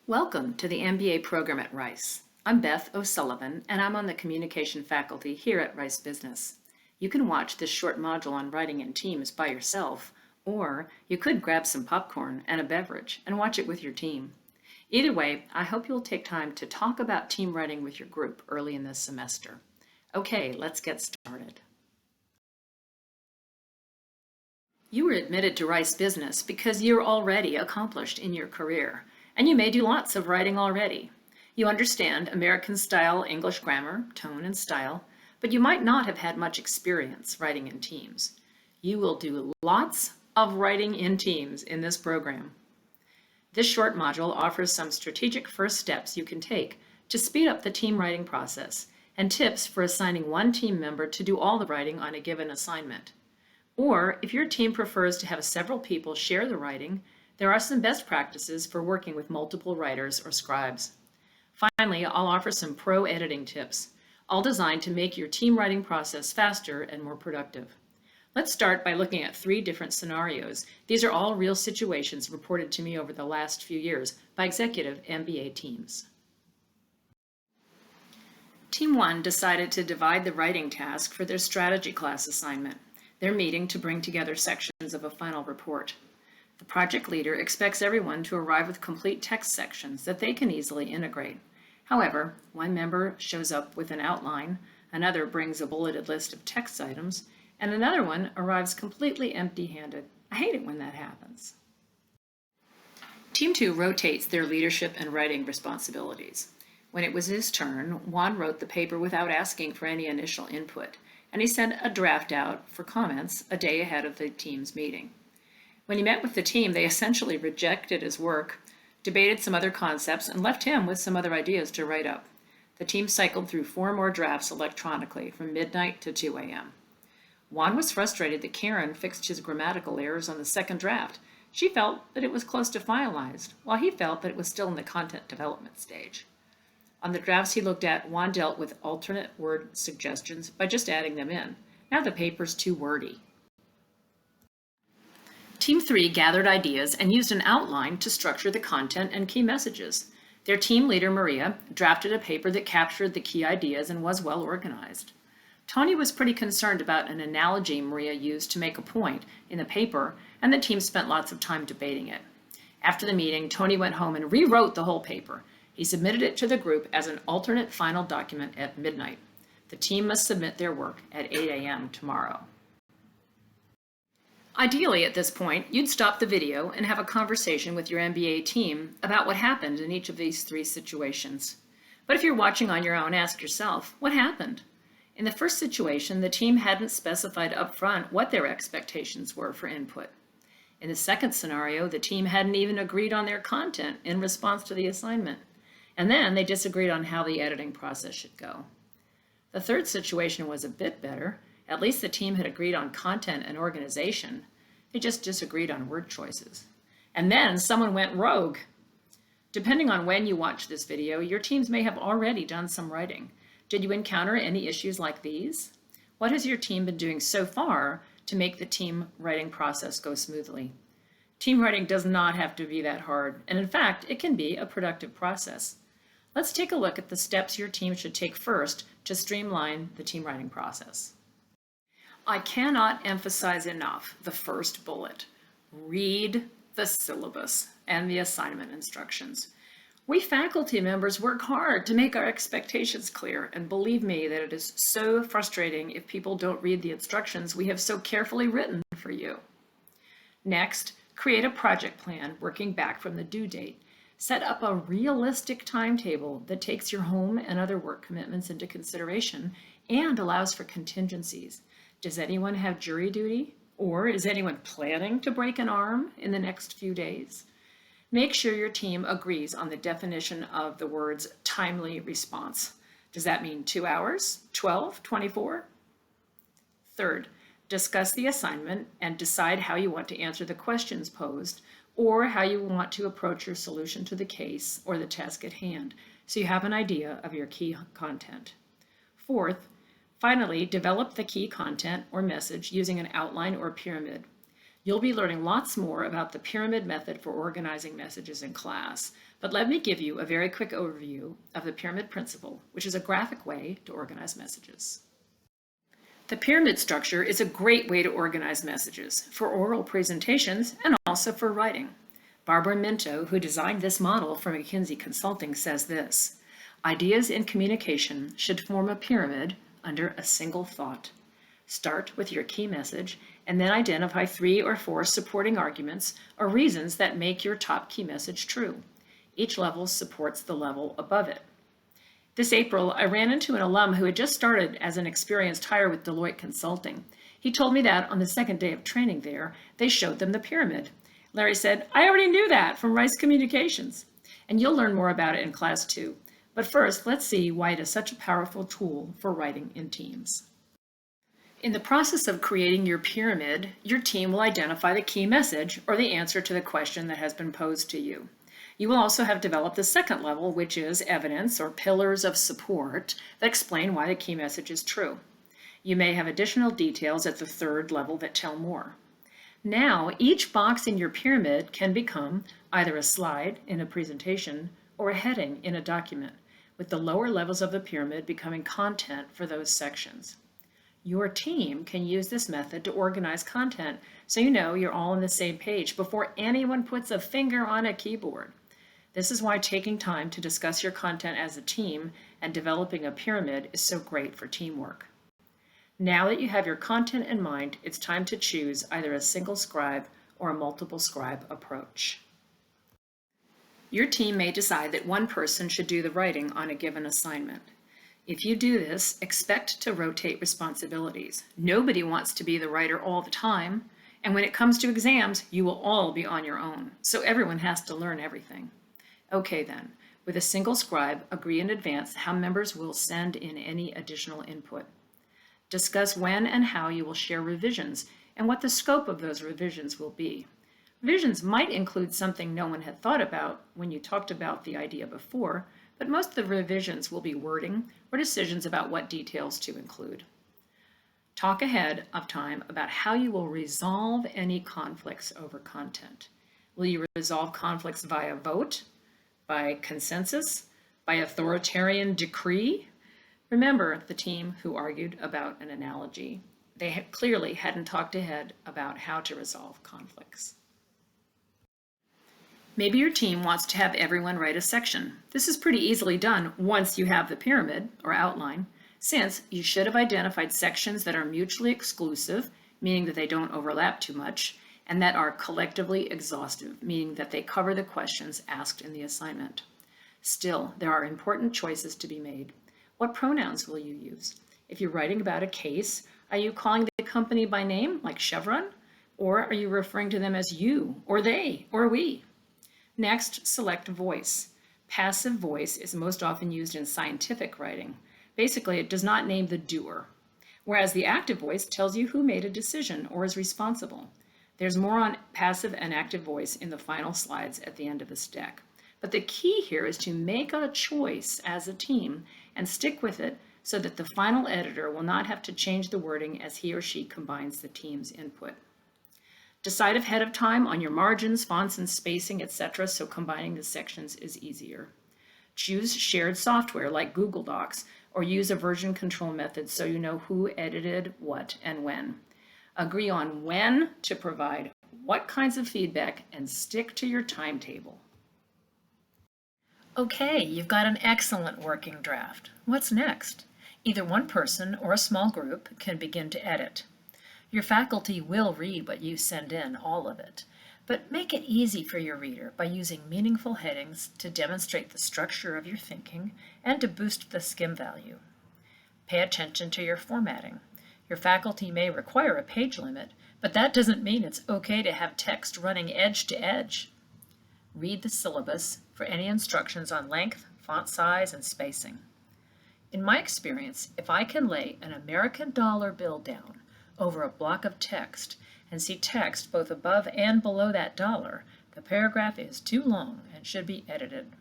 Welcome to the MBA program at Rice. I'm Beth O'Sullivan, and I'm on the communication faculty here at Rice Business. You can watch this short module on writing in teams by yourself, or you could grab some popcorn and a beverage and watch it with your team. Either way, I hope you'll take time to talk about team writing with your group early in this semester. Okay, let's get started. You were admitted to Rice Business because you're already accomplished in your career, and you may do lots of writing already. You understand American-style English grammar, tone, and style, but you might not have had much experience writing in teams. You will do lots of writing in teams in this program. This short module offers some strategic first steps you can take to speed up the team writing process and tips for assigning one team member to do all the writing on a given assignment. Or, if your team prefers to have several people share the writing, there are some best practices for working with multiple writers or scribes. Finally, I'll offer some pro editing tips, all designed to make your team writing process faster and more productive. Let's start by looking at 3 different scenarios. These are all real situations reported to me over the last few years by executive MBA teams. Team 1 decided to divide the writing task for their strategy class assignment. They're meeting to bring together sections of a final report. The project leader expects everyone to arrive with complete text sections that they can easily integrate. However, one member shows up with an outline, another brings a bulleted list of text items, and another one arrives completely empty-handed. I hate it when that happens. Team 2 rotates their leadership and writing responsibilities. When it was his turn, Juan wrote the paper without asking for any initial input, and he sent a draft out for comments a day ahead of the team's meeting. When he met with the team, they essentially rejected his work, debated some other concepts, and left him with some other ideas to write up. The team cycled through 4 more drafts electronically from midnight to 2 a.m. Juan was frustrated that Karen fixed his grammatical errors on the second draft. She felt that it was close to finalized, while he felt that it was still in the content development stage. On the drafts he looked at, Juan dealt with alternate word suggestions by just adding them in. Now the paper's too wordy. Team 3 gathered ideas and used an outline to structure the content and key messages. Their team leader, Maria, drafted a paper that captured the key ideas and was well organized. Tony was pretty concerned about an analogy Maria used to make a point in the paper, and the team spent lots of time debating it. After the meeting, Tony went home and rewrote the whole paper. He submitted it to the group as an alternate final document at midnight. The team must submit their work at 8 a.m. tomorrow. Ideally, at this point, you'd stop the video and have a conversation with your MBA team about what happened in each of these 3 situations. But if you're watching on your own, ask yourself, what happened? In the first situation, the team hadn't specified upfront what their expectations were for input. In the second scenario, the team hadn't even agreed on their content in response to the assignment. And then they disagreed on how the editing process should go. The third situation was a bit better. At least the team had agreed on content and organization. They just disagreed on word choices. And then someone went rogue. Depending on when you watch this video, your teams may have already done some writing. Did you encounter any issues like these? What has your team been doing so far to make the team writing process go smoothly? Team writing does not have to be that hard, and in fact, it can be a productive process. Let's take a look at the steps your team should take first to streamline the team writing process. I cannot emphasize enough the first bullet. Read the syllabus and the assignment instructions. We faculty members work hard to make our expectations clear, and believe me that it is so frustrating if people don't read the instructions we have so carefully written for you. Next, create a project plan working back from the due date. Set up a realistic timetable that takes your home and other work commitments into consideration and allows for contingencies. Does anyone have jury duty? Or is anyone planning to break an arm in the next few days? Make sure your team agrees on the definition of the words timely response. Does that mean 2 hours, 12, 24? Third, discuss the assignment and decide how you want to answer the questions posed, or how you want to approach your solution to the case or the task at hand, so you have an idea of your key content. Fourth, finally, develop the key content or message using an outline or pyramid. You'll be learning lots more about the pyramid method for organizing messages in class, but let me give you a very quick overview of the pyramid principle, which is a graphic way to organize messages. The pyramid structure is a great way to organize messages for oral presentations and also for writing. Barbara Minto, who designed this model for McKinsey Consulting, says this: ideas in communication should form a pyramid under a single thought. Start with your key message and then identify 3 or 4 supporting arguments or reasons that make your top key message true. Each level supports the level above it. This April, I ran into an alum who had just started as an experienced hire with Deloitte Consulting. He told me that on the second day of training there, they showed them the pyramid. Larry said, "I already knew that from Rice Communications." And you'll learn more about it in class too. But first, let's see why it is such a powerful tool for writing in teams. In the process of creating your pyramid, your team will identify the key message or the answer to the question that has been posed to you. You will also have developed the second level, which is evidence or pillars of support that explain why the key message is true. You may have additional details at the third level that tell more. Now, each box in your pyramid can become either a slide in a presentation or a heading in a document, with the lower levels of the pyramid becoming content for those sections. Your team can use this method to organize content so you know you're all on the same page before anyone puts a finger on a keyboard. This is why taking time to discuss your content as a team and developing a pyramid is so great for teamwork. Now that you have your content in mind, it's time to choose either a single scribe or a multiple scribe approach. Your team may decide that one person should do the writing on a given assignment. If you do this, expect to rotate responsibilities. Nobody wants to be the writer all the time, and when it comes to exams, you will all be on your own, so everyone has to learn everything. Okay then, with a single scribe, agree in advance how members will send in any additional input. Discuss when and how you will share revisions and what the scope of those revisions will be. Revisions might include something no one had thought about when you talked about the idea before, but most of the revisions will be wording or decisions about what details to include. Talk ahead of time about how you will resolve any conflicts over content. Will you resolve conflicts via vote, by consensus, by authoritarian decree? Remember the team who argued about an analogy. They clearly hadn't talked ahead about how to resolve conflicts. Maybe your team wants to have everyone write a section. This is pretty easily done once you have the pyramid or outline, since you should have identified sections that are mutually exclusive, meaning that they don't overlap too much, and that are collectively exhaustive, meaning that they cover the questions asked in the assignment. Still, there are important choices to be made. What pronouns will you use? If you're writing about a case, are you calling the company by name, like Chevron? Or are you referring to them as you, or they, or we? Next, select voice. Passive voice is most often used in scientific writing. Basically, it does not name the doer, whereas the active voice tells you who made a decision or is responsible. There's more on passive and active voice in the final slides at the end of this deck. But the key here is to make a choice as a team and stick with it so that the final editor will not have to change the wording as he or she combines the team's input. Decide ahead of time on your margins, fonts, and spacing, etc., so combining the sections is easier. Choose shared software like Google Docs or use a version control method so you know who edited what and when. Agree on when to provide what kinds of feedback and stick to your timetable. Okay, you've got an excellent working draft. What's next? Either one person or a small group can begin to edit. Your faculty will read what you send in, all of it, but make it easy for your reader by using meaningful headings to demonstrate the structure of your thinking and to boost the skim value. Pay attention to your formatting. Your faculty may require a page limit, but that doesn't mean it's okay to have text running edge to edge. Read the syllabus for any instructions on length, font size, and spacing. In my experience, if I can lay an American dollar bill down over a block of text and see text both above and below that dollar, the paragraph is too long and should be edited.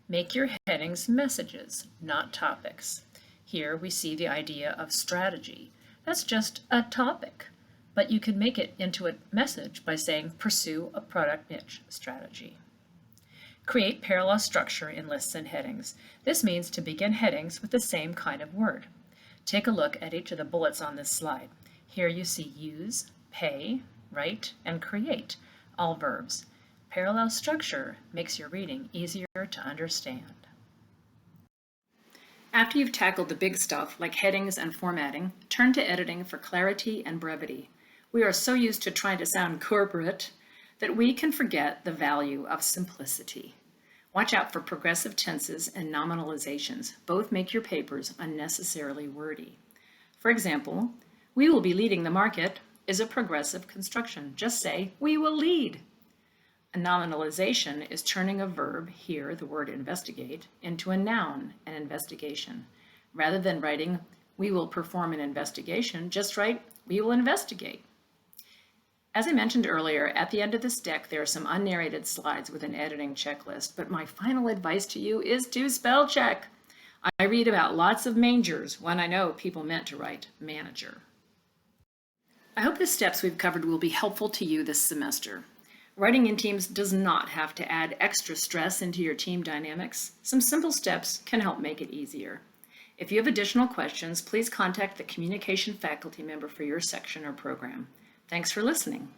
Make your headings messages, not topics. Here we see the idea of strategy. That's just a topic. but you can make it into a message by saying, pursue a product niche strategy. Create parallel structure in lists and headings. This means to begin headings with the same kind of word. Take a look at each of the bullets on this slide. Here you see use, pay, write, and create, all verbs. Parallel structure makes your reading easier to understand. After you've tackled the big stuff like headings and formatting, turn to editing for clarity and brevity. We are so used to trying to sound corporate that we can forget the value of simplicity. Watch out for progressive tenses and nominalizations. Both make your papers unnecessarily wordy. For example, we will be leading the market is a progressive construction. Just say, we will lead. A nominalization is turning a verb, here the word investigate, into a noun, an investigation. Rather than writing, we will perform an investigation, just write, we will investigate. As I mentioned earlier, at the end of this deck, there are some unnarrated slides with an editing checklist, but my final advice to you is to spell check. I read about lots of mangers when I know people meant to write manager. I hope the steps we've covered will be helpful to you this semester. Writing in teams does not have to add extra stress into your team dynamics. Some simple steps can help make it easier. If you have additional questions, please contact the communication faculty member for your section or program. Thanks for listening.